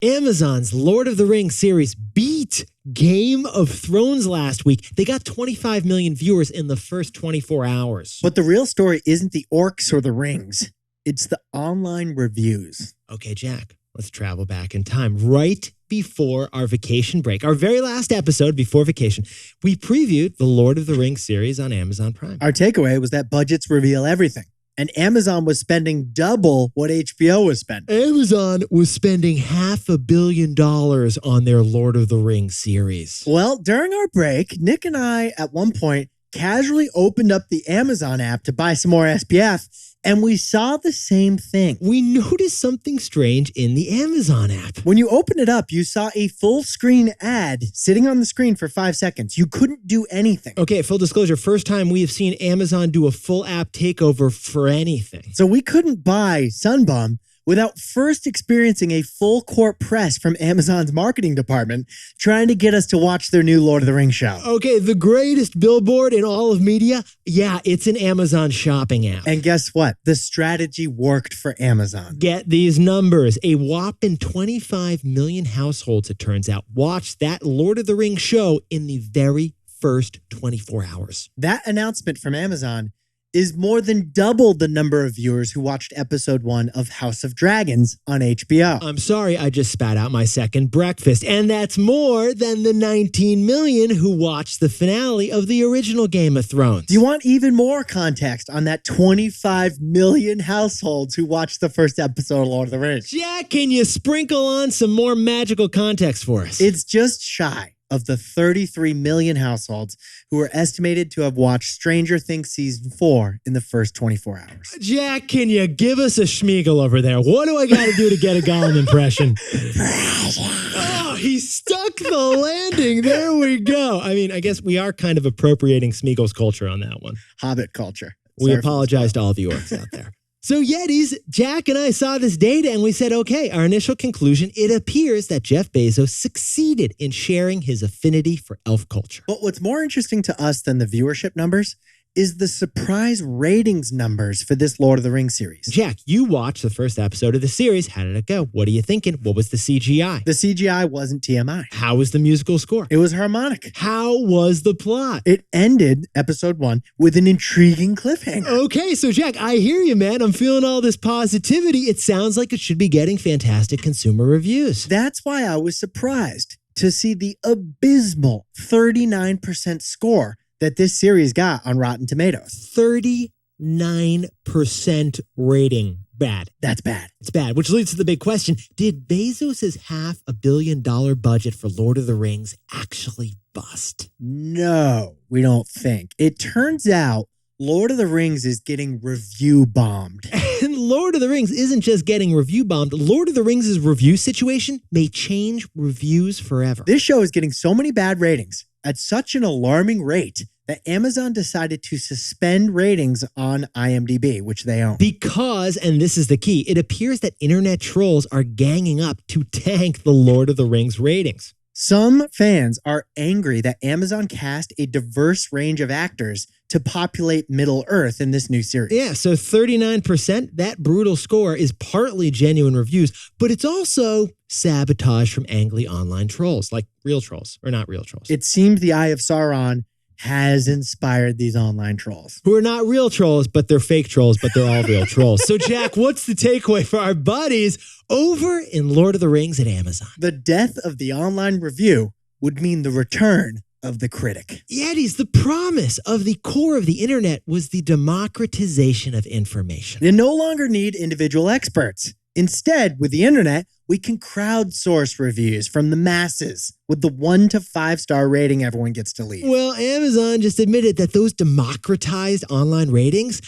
Amazon's Lord of the Rings series beat Game of Thrones last week. They got 25 million viewers in the first 24 hours. But the real story isn't the orcs or the rings. It's the online reviews. Okay, Jack, let's travel back in time. Right before our vacation break, our very last episode before vacation, we previewed the Lord of the Rings series on Amazon Prime. Our takeaway was that budgets reveal everything. And Amazon was spending double what HBO was spending. Amazon was spending $500 million on their Lord of the Rings series. Well, during our break, Nick and I, at one point, casually opened up the Amazon app to buy some more SPF, and we saw the same thing. We noticed something strange in the Amazon app. When you open it up, you saw a full screen ad sitting on the screen for 5 seconds. You couldn't do anything. Okay, full disclosure, first time we have seen Amazon do a full app takeover for anything. So we couldn't buy Sunbum without first experiencing a full court press from Amazon's marketing department trying to get us to watch their new Lord of the Rings show. Okay, the greatest billboard in all of media? Yeah, it's an Amazon shopping app. And guess what? The strategy worked for Amazon. Get these numbers. A whopping 25 million households, it turns out, watched that Lord of the Rings show in the very first 24 hours. That announcement from Amazon is more than double the number of viewers who watched episode 1 of House of Dragons on HBO. I'm sorry, I just spat out my second breakfast. And that's more than the 19 million who watched the finale of the original Game of Thrones. Do you want even more context on that 25 million households who watched the first episode of Lord of the Rings? Jack, can you sprinkle on some more magical context for us? It's just shy of the 33 million households who are estimated to have watched Stranger Things Season 4 in the first 24 hours. Jack, can you give us a schmeagle over there? What do I got to do to get a Gollum impression? Oh, he stuck the landing. There we go. I mean, I guess we are kind of appropriating Smeagol's culture on that one. Hobbit culture. We apologize to all the orcs out there. So Yetis, Jack and I saw this data and we said, okay, our initial conclusion, it appears that Jeff Bezos succeeded in sharing his affinity for elf culture. But what's more interesting to us than the viewership numbers is the surprise ratings numbers for this Lord of the Rings series. Jack, you watched the first episode of the series. How did it go? What are you thinking? What was the CGI? The CGI wasn't TMI. How was the musical score? It was harmonic. How was the plot? It ended episode 1 with an intriguing cliffhanger. Okay, so Jack, I hear you, man. I'm feeling all this positivity. It sounds like it should be getting fantastic consumer reviews. That's why I was surprised to see the abysmal 39% score that this series got on Rotten Tomatoes. 39% rating. Bad. That's bad. It's bad, which leads to the big question. Did Bezos' $500 million budget for Lord of the Rings actually bust? No, we don't think. It turns out Lord of the Rings is getting review bombed. And Lord of the Rings isn't just getting review bombed. Lord of the Rings' review situation may change reviews forever. This show is getting so many bad ratings at such an alarming rate that Amazon decided to suspend ratings on IMDb, which they own. Because, and this is the key, it appears that internet trolls are ganging up to tank the Lord of the Rings ratings. Some fans are angry that Amazon cast a diverse range of actors to populate Middle-earth in this new series. Yeah, so 39%, that brutal score is partly genuine reviews, but it's also sabotage from angry online trolls, like real trolls, or not real trolls. It seems the Eye of Sauron has inspired these online trolls. Who are not real trolls, but they're fake trolls, but they're all real trolls. So Jack, what's the takeaway for our buddies over in Lord of the Rings at Amazon? The death of the online review would mean the return of the critic. Yetis, the promise of the core of the internet was the democratization of information. They no longer need individual experts. Instead, with the internet, we can crowdsource reviews from the masses with the 1 to 5 star rating everyone gets to leave. Well, Amazon just admitted that those democratized online ratings,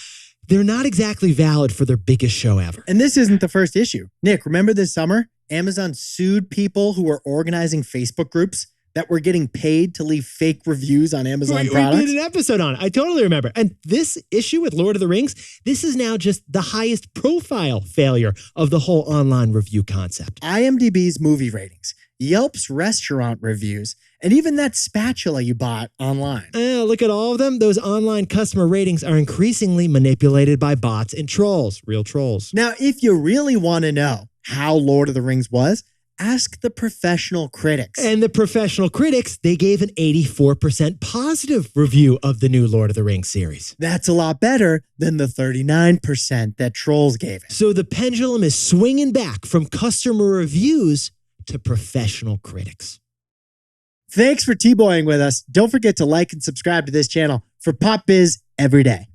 they're not exactly valid for their biggest show ever. And this isn't the first issue. Nick, remember this summer? Amazon sued people who were organizing Facebook groups that were getting paid to leave fake reviews on Amazon products? We did an episode on it. I totally remember. And this issue with Lord of the Rings, this is now just the highest profile failure of the whole online review concept. IMDb's movie ratings, Yelp's restaurant reviews, and even that spatula you bought online. Look at all of them. Those online customer ratings are increasingly manipulated by bots and trolls, real trolls. Now, if you really want to know how Lord of the Rings was, Ask the professional critics. And the professional critics, they gave an 84% positive review of the new Lord of the Rings series. That's a lot better than the 39% that trolls gave it. So the pendulum is swinging back from customer reviews to professional critics. Thanks for T-boying with us. Don't forget to like and subscribe to this channel for Pop Biz every day.